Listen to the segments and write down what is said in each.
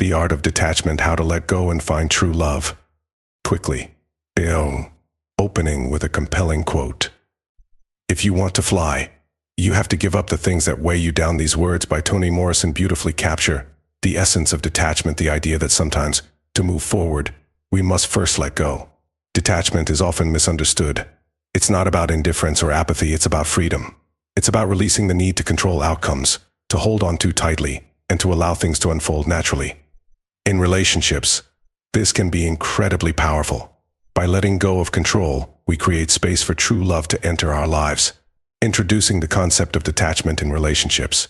The Art of Detachment, How to Let Go and Find True Love. Quickly. Opening with a compelling quote. If you want to fly, you have to give up the things that weigh you down. These words by Toni Morrison beautifully capture the essence of detachment, the idea that sometimes, to move forward, we must first let go. Detachment is often misunderstood. It's not about indifference or apathy, it's about freedom. It's about releasing the need to control outcomes, to hold on too tightly, and to allow things to unfold naturally. In relationships, this can be incredibly powerful. By letting go of control, we create space for true love to enter our lives. Introducing the concept of detachment in relationships.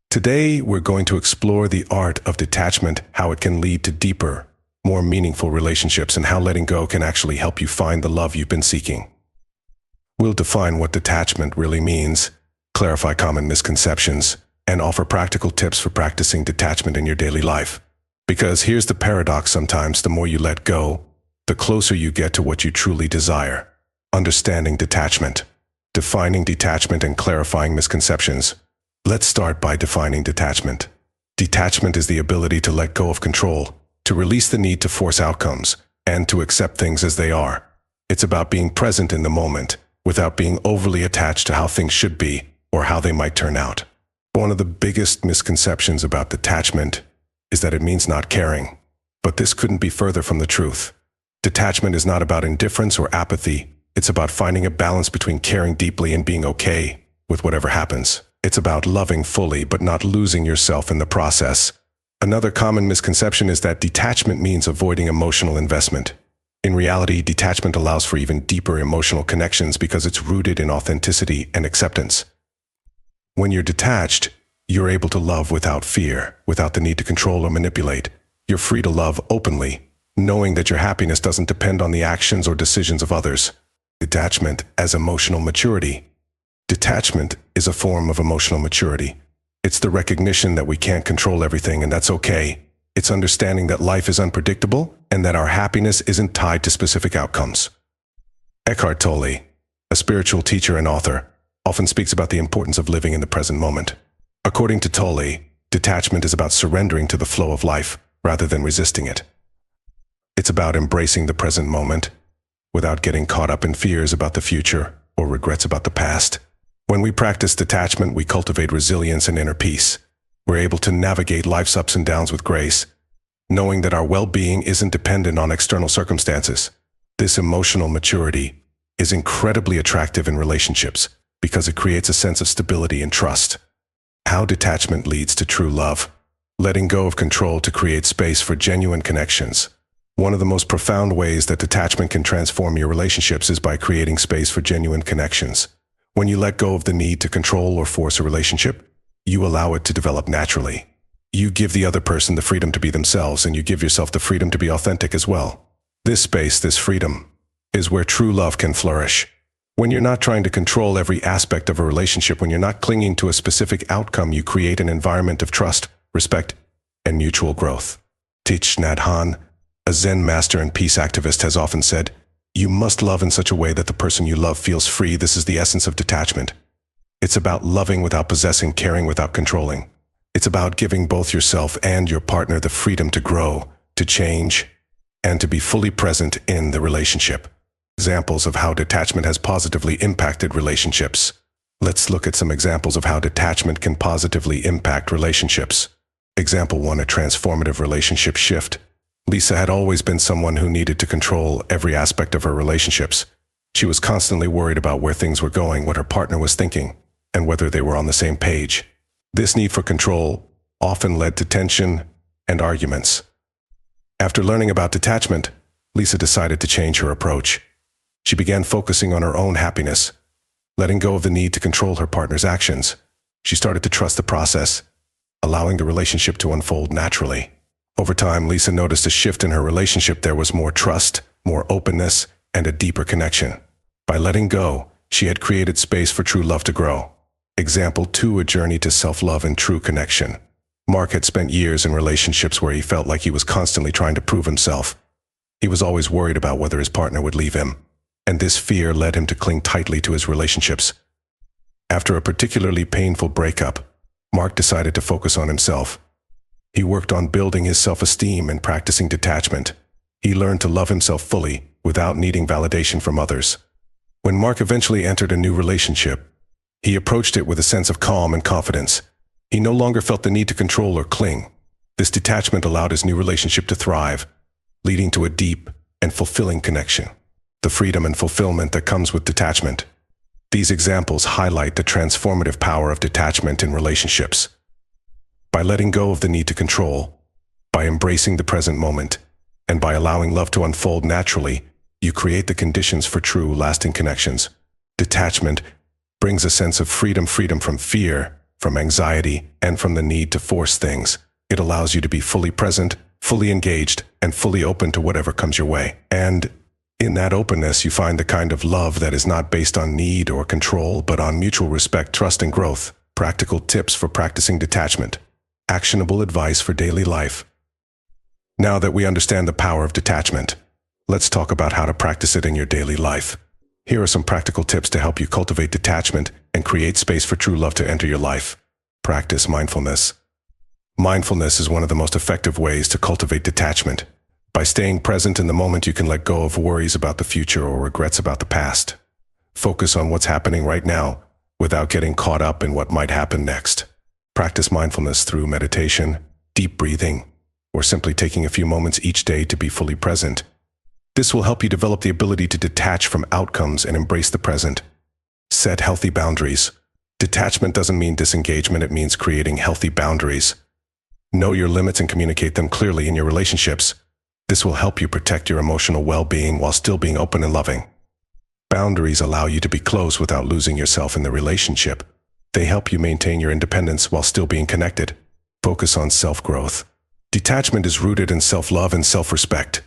Today, we're going to explore the art of detachment, how it can lead to deeper, more meaningful relationships, and how letting go can actually help you find the love you've been seeking. We'll define what detachment really means, clarify common misconceptions, and offer practical tips for practicing detachment in your daily life. Because here's the paradox: sometimes the more you let go, the closer you get to what you truly desire. Understanding detachment. Defining detachment and clarifying misconceptions. Let's start by defining detachment. Detachment is the ability to let go of control, to release the need to force outcomes, and to accept things as they are. It's about being present in the moment, without being overly attached to how things should be or how they might turn out. One of the biggest misconceptions about detachment is that it means not caring. But this couldn't be further from the truth. Detachment is not about indifference or apathy. It's about finding a balance between caring deeply and being okay with whatever happens. It's about loving fully but not losing yourself in the process. Another common misconception is that detachment means avoiding emotional investment. In reality, detachment allows for even deeper emotional connections because it's rooted in authenticity and acceptance. When you're detached, you're able to love without fear, without the need to control or manipulate. You're free to love openly, knowing that your happiness doesn't depend on the actions or decisions of others. Detachment as emotional maturity. Detachment is a form of emotional maturity. It's the recognition that we can't control everything, and that's okay. It's understanding that life is unpredictable and that our happiness isn't tied to specific outcomes. Eckhart Tolle, a spiritual teacher and author, often speaks about the importance of living in the present moment. According to Tolle, detachment is about surrendering to the flow of life rather than resisting it. It's about embracing the present moment without getting caught up in fears about the future or regrets about the past. When we practice detachment, we cultivate resilience and inner peace. We're able to navigate life's ups and downs with grace, knowing that our well-being isn't dependent on external circumstances. This emotional maturity is incredibly attractive in relationships because it creates a sense of stability and trust. How detachment leads to true love. Letting go of control to create space for genuine connections. One of the most profound ways that detachment can transform your relationships is by creating space for genuine connections. When you let go of the need to control or force a relationship, you allow it to develop naturally. You give the other person the freedom to be themselves, and you give yourself the freedom to be authentic as well. This space, this freedom, is where true love can flourish. When you're not trying to control every aspect of a relationship, when you're not clinging to a specific outcome, you create an environment of trust, respect, and mutual growth. Thich Nhat Hanh, a Zen master and peace activist, has often said, "You must love in such a way that the person you love feels free." This is the essence of detachment. It's about loving without possessing, caring without controlling. It's about giving both yourself and your partner the freedom to grow, to change, and to be fully present in the relationship. Examples of how detachment has positively impacted relationships. Let's look at some examples of how detachment can positively impact relationships. Example 1, a transformative relationship shift. Lisa had always been someone who needed to control every aspect of her relationships. She was constantly worried about where things were going, what her partner was thinking, and whether they were on the same page. This need for control often led to tension and arguments. After learning about detachment, Lisa decided to change her approach. She began focusing on her own happiness, letting go of the need to control her partner's actions. She started to trust the process, allowing the relationship to unfold naturally. Over time, Lisa noticed a shift in her relationship. There was more trust, more openness, and a deeper connection. By letting go, she had created space for true love to grow. Example 2, a journey to self-love and true connection. Mark had spent years in relationships where he felt like he was constantly trying to prove himself. He was always worried about whether his partner would leave him, and this fear led him to cling tightly to his relationships. After a particularly painful breakup, Mark decided to focus on himself. He worked on building his self-esteem and practicing detachment. He learned to love himself fully without needing validation from others. When Mark eventually entered a new relationship, he approached it with a sense of calm and confidence. He no longer felt the need to control or cling. This detachment allowed his new relationship to thrive, leading to a deep and fulfilling connection. The freedom and fulfillment that comes with detachment. These examples highlight the transformative power of detachment in relationships. By letting go of the need to control, by embracing the present moment, and by allowing love to unfold naturally, you create the conditions for true, lasting connections. Detachment brings a sense of freedom from fear, from anxiety, and from the need to force things. It allows you to be fully present, fully engaged, and fully open to whatever comes your way. And in that openness, you find the kind of love that is not based on need or control, but on mutual respect, trust, and growth. Practical tips for practicing detachment. Actionable advice for daily life. Now that we understand the power of detachment, let's talk about how to practice it in your daily life. Here are some practical tips to help you cultivate detachment and create space for true love to enter your life. Practice mindfulness. Mindfulness is one of the most effective ways to cultivate detachment. By staying present in the moment, you can let go of worries about the future or regrets about the past. Focus on what's happening right now without getting caught up in what might happen next. Practice mindfulness through meditation, deep breathing, or simply taking a few moments each day to be fully present. This will help you develop the ability to detach from outcomes and embrace the present. Set healthy boundaries. Detachment doesn't mean disengagement, it means creating healthy boundaries. Know your limits and communicate them clearly in your relationships. This will help you protect your emotional well-being while still being open and loving. Boundaries allow you to be close without losing yourself in the relationship. They help you maintain your independence while still being connected. Focus on self-growth. Detachment is rooted in self-love and self-respect.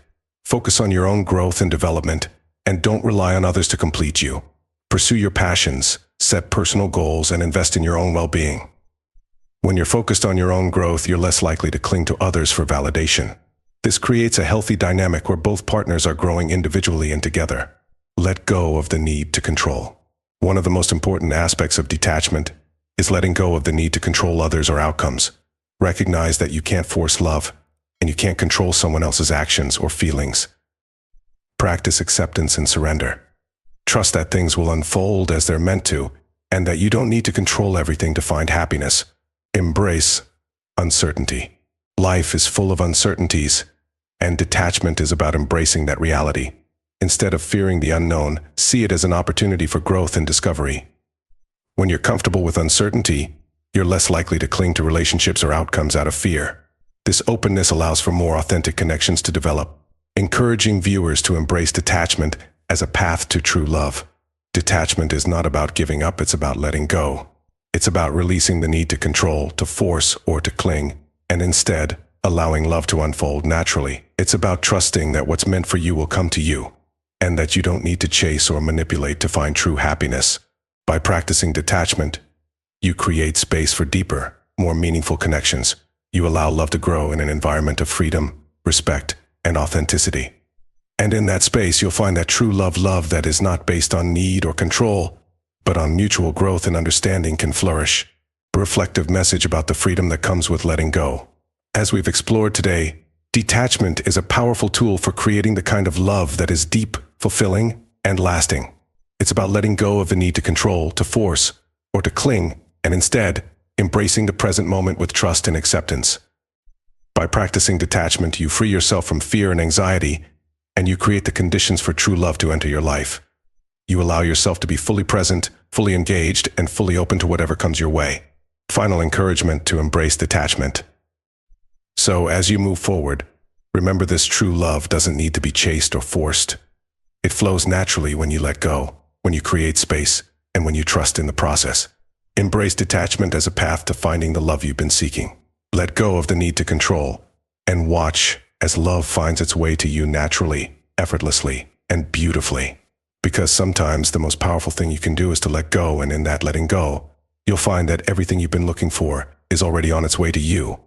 Focus on your own growth and development, and don't rely on others to complete you. Pursue your passions, set personal goals, and invest in your own well-being. When you're focused on your own growth, you're less likely to cling to others for validation. This creates a healthy dynamic where both partners are growing individually and together. Let go of the need to control. One of the most important aspects of detachment is letting go of the need to control others or outcomes. Recognize that you can't force love, and you can't control someone else's actions or feelings. Practice acceptance and surrender. Trust that things will unfold as they're meant to, and that you don't need to control everything to find happiness. Embrace uncertainty. Life is full of uncertainties, and detachment is about embracing that reality. Instead of fearing the unknown, see it as an opportunity for growth and discovery. When you're comfortable with uncertainty, you're less likely to cling to relationships or outcomes out of fear. This openness allows for more authentic connections to develop, encouraging viewers to embrace detachment as a path to true love. Detachment is not about giving up, it's about letting go. It's about releasing the need to control, to force, or to cling, and instead, allowing love to unfold naturally. It's about trusting that what's meant for you will come to you, and that you don't need to chase or manipulate to find true happiness. By practicing detachment, you create space for deeper, more meaningful connections. You allow love to grow in an environment of freedom, respect, and authenticity. And in that space, you'll find that true love that is not based on need or control, but on mutual growth and understanding can flourish. A reflective message about the freedom that comes with letting go. As we've explored today, detachment is a powerful tool for creating the kind of love that is deep, fulfilling, and lasting. It's about letting go of the need to control, to force, or to cling, and instead, embracing the present moment with trust and acceptance. By practicing detachment, you free yourself from fear and anxiety, and you create the conditions for true love to enter your life. You allow yourself to be fully present, fully engaged, and fully open to whatever comes your way. Final encouragement to embrace detachment. So, as you move forward, remember this: true love doesn't need to be chased or forced. It flows naturally when you let go, when you create space, and when you trust in the process. Embrace detachment as a path to finding the love you've been seeking. Let go of the need to control, and watch as love finds its way to you naturally, effortlessly, and beautifully. Because sometimes the most powerful thing you can do is to let go, and in that letting go, you'll find that everything you've been looking for is already on its way to you.